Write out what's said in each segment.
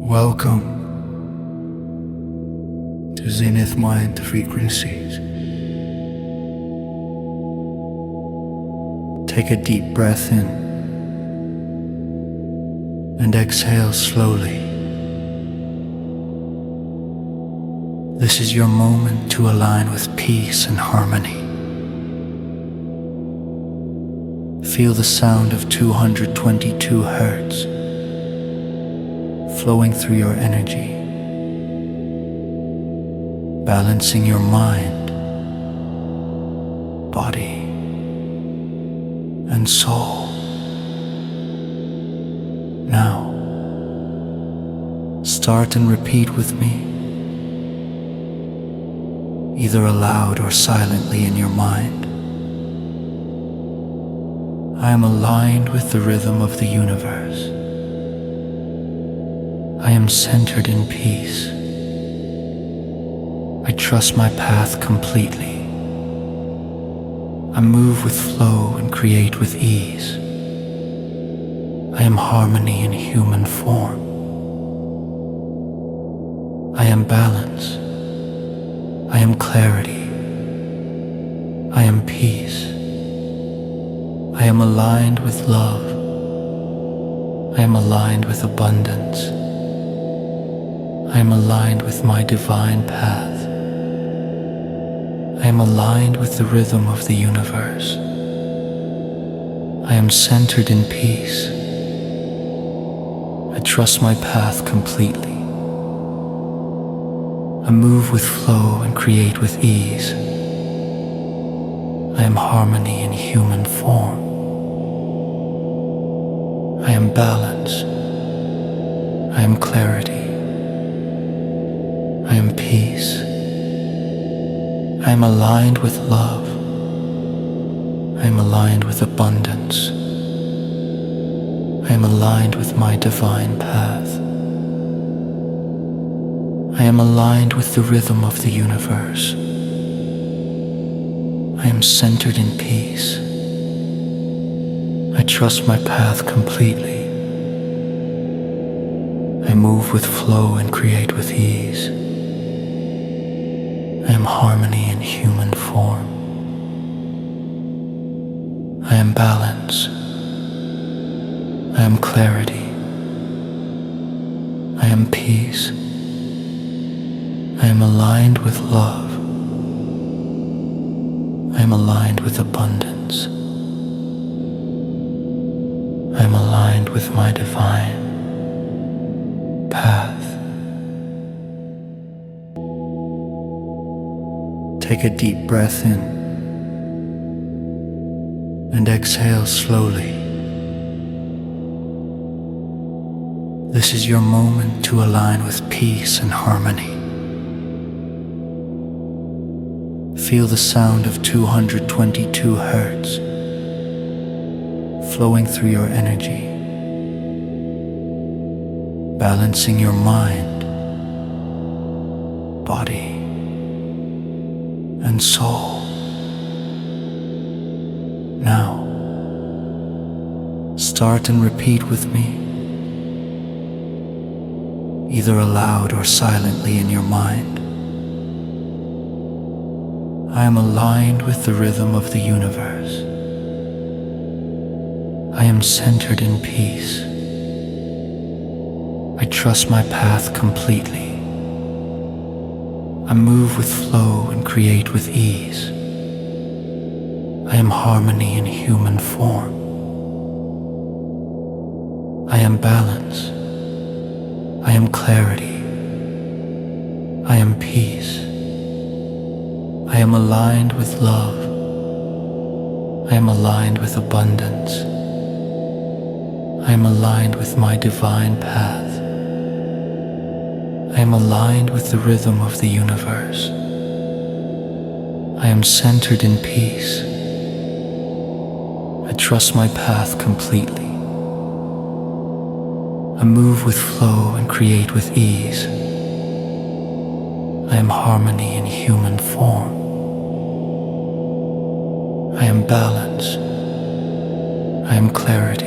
Welcome to ZenithMind Frequencies. Take a deep breath in and exhale slowly. This is your moment to align with peace and harmony. Feel the sound of 222 hertz flowing through your energy, balancing your mind, body, and soul. Now, start and repeat with me, either aloud or silently in your mind. I am aligned with the rhythm of the universe. I am centered in peace. I trust my path completely. I move with flow and create with ease. I am harmony in human form. I am balance. I am clarity. I am peace. I am aligned with love. I am aligned with abundance. I am aligned with my divine path. I am aligned with the rhythm of the universe. I am centered in peace. I trust my path completely. I move with flow and create with ease. I am harmony in human form. I am balance. I am clarity. I am peace. I am aligned with love. I am aligned with abundance. I am aligned with my divine path. I am aligned with the rhythm of the universe. I am centered in peace. I trust my path completely. I move with flow and create with ease. I am harmony in human form. I am balance. I am clarity. I am peace. I am aligned with love. I am aligned with abundance. I am aligned with my divine path. Take a deep breath in and exhale slowly. This is your moment to align with peace and harmony. Feel the sound of 222 hertz flowing through your energy, balancing your mind, body, and soul. Now, start and repeat with me, either aloud or silently in your mind. I am aligned with the rhythm of the universe. I am centered in peace. I trust my path completely. I move with flow and create with ease. I am harmony in human form. I am balance. I am clarity. I am peace. I am aligned with love. I am aligned with abundance. I am aligned with my divine path. I am aligned with the rhythm of the universe. I am centered in peace. I trust my path completely. I move with flow and create with ease. I am harmony in human form. I am balance. I am clarity.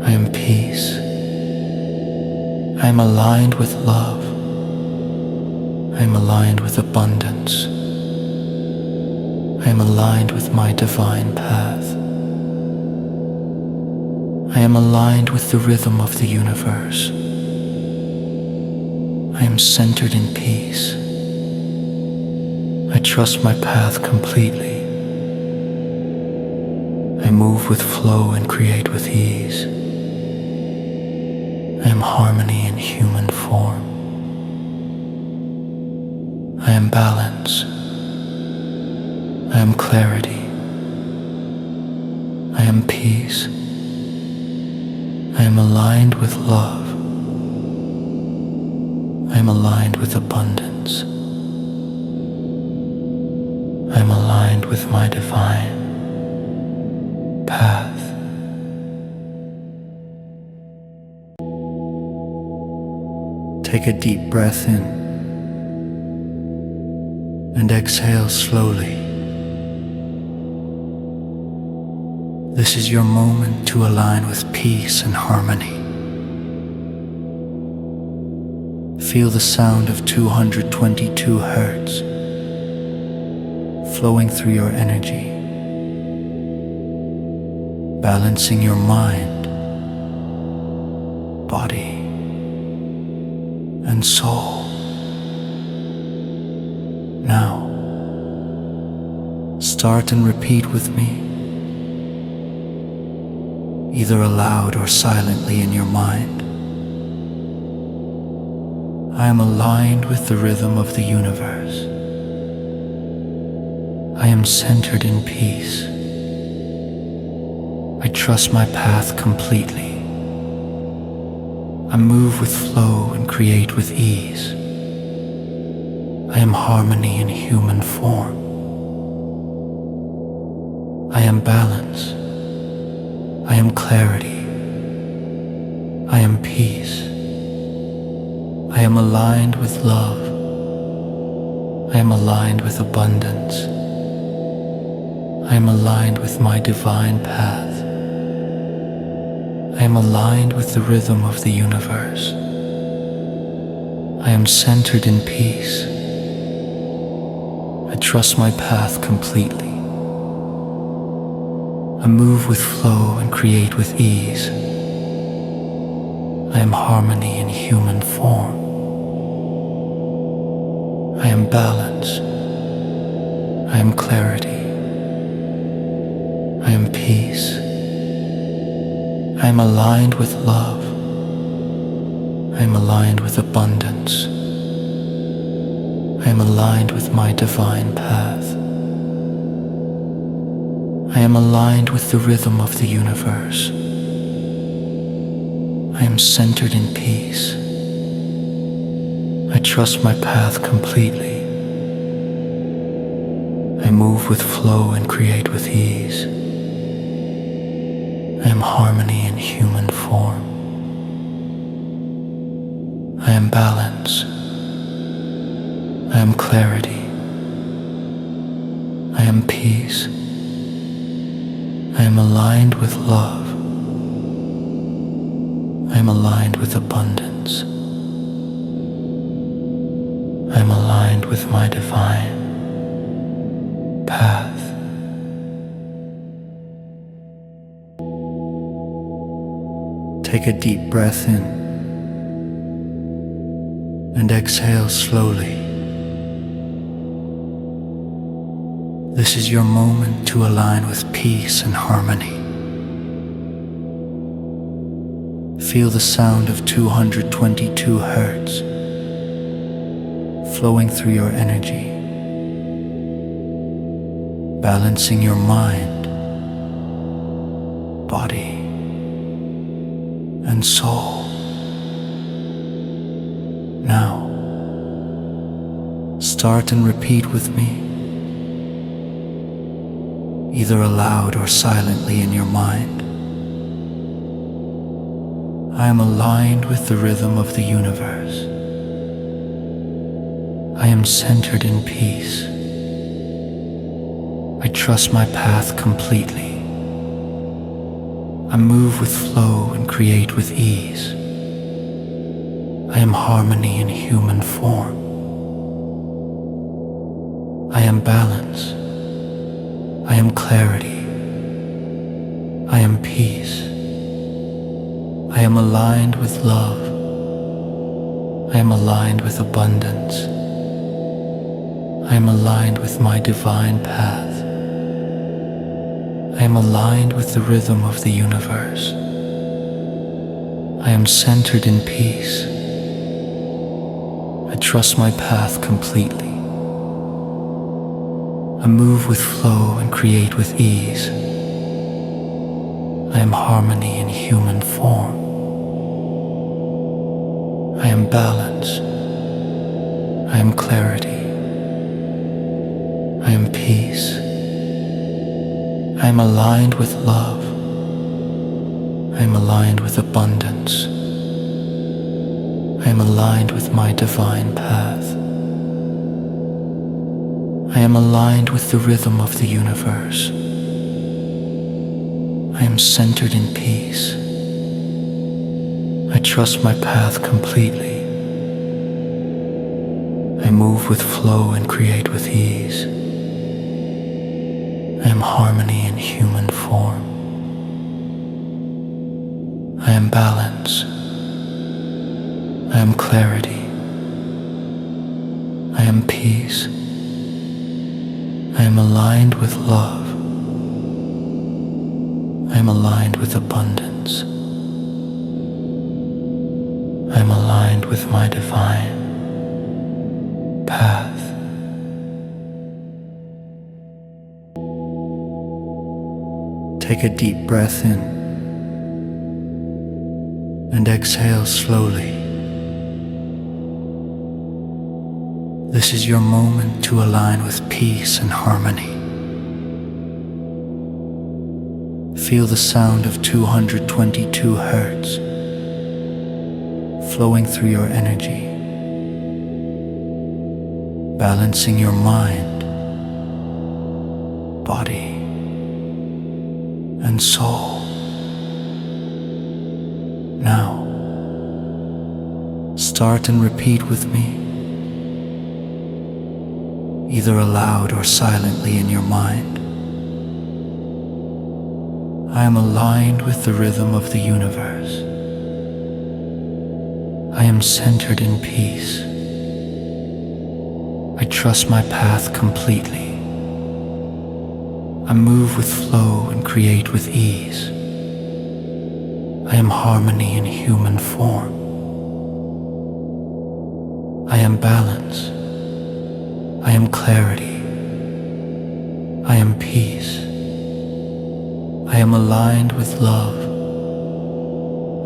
I am peace. I am aligned with love. I am aligned with abundance. I am aligned with my divine path. I am aligned with the rhythm of the universe. I am centered in peace. I trust my path completely. I move with flow and create with ease. I am harmony in human form. I am balance. I am clarity. I am peace. I am aligned with love. I am aligned with abundance. I am aligned with my divine path. Take a deep breath in and exhale slowly. This is your moment to align with peace and harmony. Feel the sound of 222 hertz flowing through your energy, balancing your mind, body, and soul. Now, start and repeat with me, either aloud or silently in your mind. I am aligned with the rhythm of the universe. I am centered in peace. I trust my path completely. I move with flow and create with ease. I am harmony in human form. I am balance. I am clarity. I am peace. I am aligned with love. I am aligned with abundance. I am aligned with my divine path. I am aligned with the rhythm of the universe. I am centered in peace. I trust my path completely. I move with flow and create with ease. I am harmony in human form. I am balance. I am clarity. I am peace. I am aligned with love. I am aligned with abundance. I am aligned with my divine path. I am aligned with the rhythm of the universe. I am centered in peace. I trust my path completely. I move with flow and create with ease. I am harmony in human form. I am balance. I am clarity. I am peace. I am aligned with love. I am aligned with abundance. I am aligned with my divine path. Take a deep breath in and exhale slowly. This is your moment to align with peace and harmony. Feel the sound of 222 hertz flowing through your energy, balancing your mind, body, and soul. Now, start and repeat with me, either aloud or silently in your mind. I am aligned with the rhythm of the universe. I am centered in peace. I trust my path completely. I move with flow and create with ease. I am harmony in human form. I am balance. I am clarity. I am peace. I am aligned with love. I am aligned with abundance. I am aligned with my divine path. I am aligned with the rhythm of the universe. I am centered in peace. I trust my path completely. I move with flow and create with ease. I am harmony in human form. I am balance. I am clarity. I am peace. I am aligned with love. I am aligned with abundance. I am aligned with my divine path. I am aligned with the rhythm of the universe. I am centered in peace. I trust my path completely. I move with flow and create with ease. I am harmony in human form. I am balance. I am clarity. I am peace. I am aligned with love. I am aligned with abundance. I am aligned with my divine path. Take a deep breath in and exhale slowly. This is your moment to align with peace and harmony. Feel the sound of 222 hertz flowing through your energy, balancing your mind, body, and soul. Now, start and repeat with me, either aloud or silently in your mind. I am aligned with the rhythm of the universe. I am centered in peace. I trust my path completely. I move with flow and create with ease. I am harmony in human form. I am balance. I am clarity. I am peace. I am aligned with love.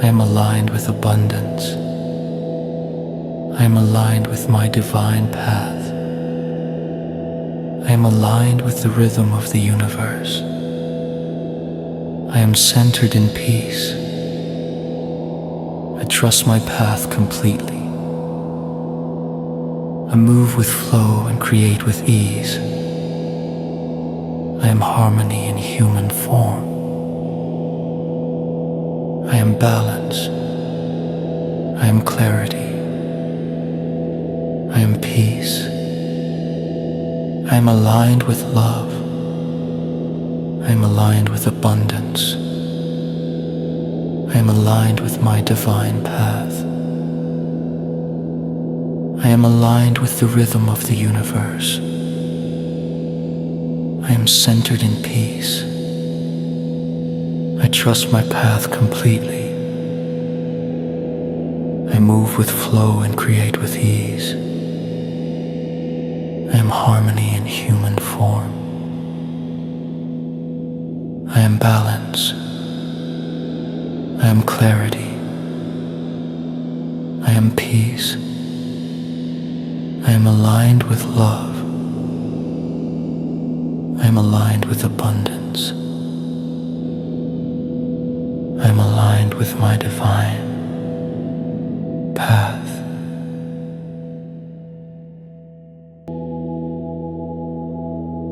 I am aligned with abundance. I am aligned with my divine path. I am aligned with the rhythm of the universe. I am centered in peace. I trust my path completely. I move with flow and create with ease. I am harmony in human form. I am balance. I am clarity. I am peace. I am aligned with love. I am aligned with abundance. I am aligned with my divine path. I am aligned with the rhythm of the universe. I am centered in peace. I trust my path completely. I move with flow and create with ease. I am harmony in human form. I am balance. I am clarity. I am peace. I am aligned with love. I am aligned with abundance. I am aligned with my divine path.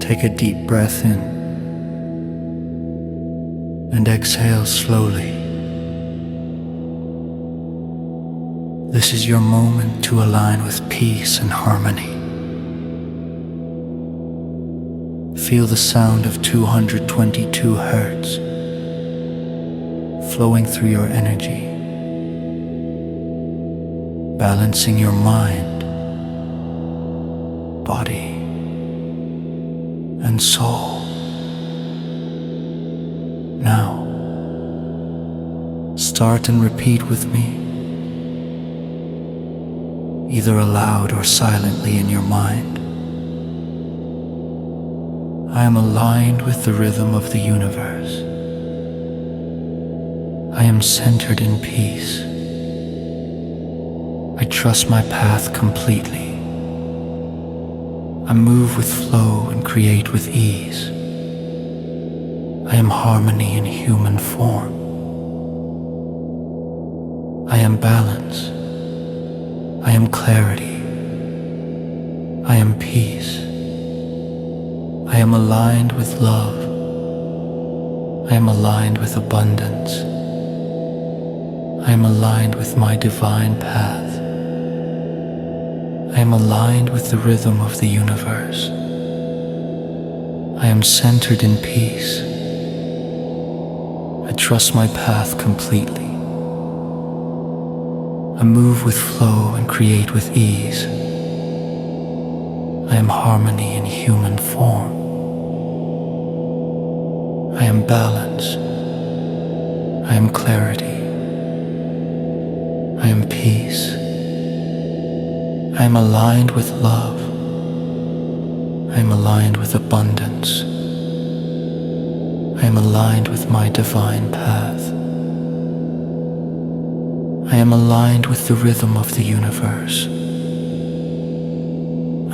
Take a deep breath in and exhale slowly. This is your moment to align with peace and harmony. Feel the sound of 222 hertz flowing through your energy, balancing your mind, body, and soul. Now, start and repeat with me, either aloud or silently in your mind. I am aligned with the rhythm of the universe. I am centered in peace. I trust my path completely. I move with flow and create with ease. I am harmony in human form. I am balance. I am clarity. I am peace. I am aligned with love. I am aligned with abundance. I am aligned with my divine path. I am aligned with the rhythm of the universe. I am centered in peace. I trust my path completely. I move with flow and create with ease. I am harmony in human form. I am balance. I am clarity. I am peace. I am aligned with love. I am aligned with abundance. I am aligned with my divine path. I am aligned with the rhythm of the universe.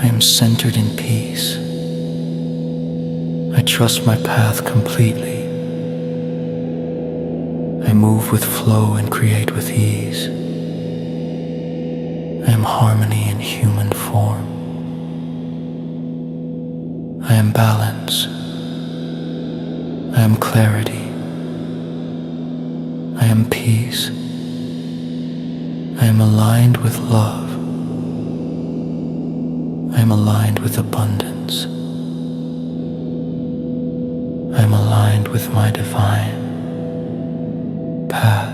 I am centered in peace. I trust my path completely. I move with flow and create with ease. I am harmony in human form. I am balance. I am clarity. I am peace. I am aligned with love. I am aligned with abundance. I am aligned with my divine path.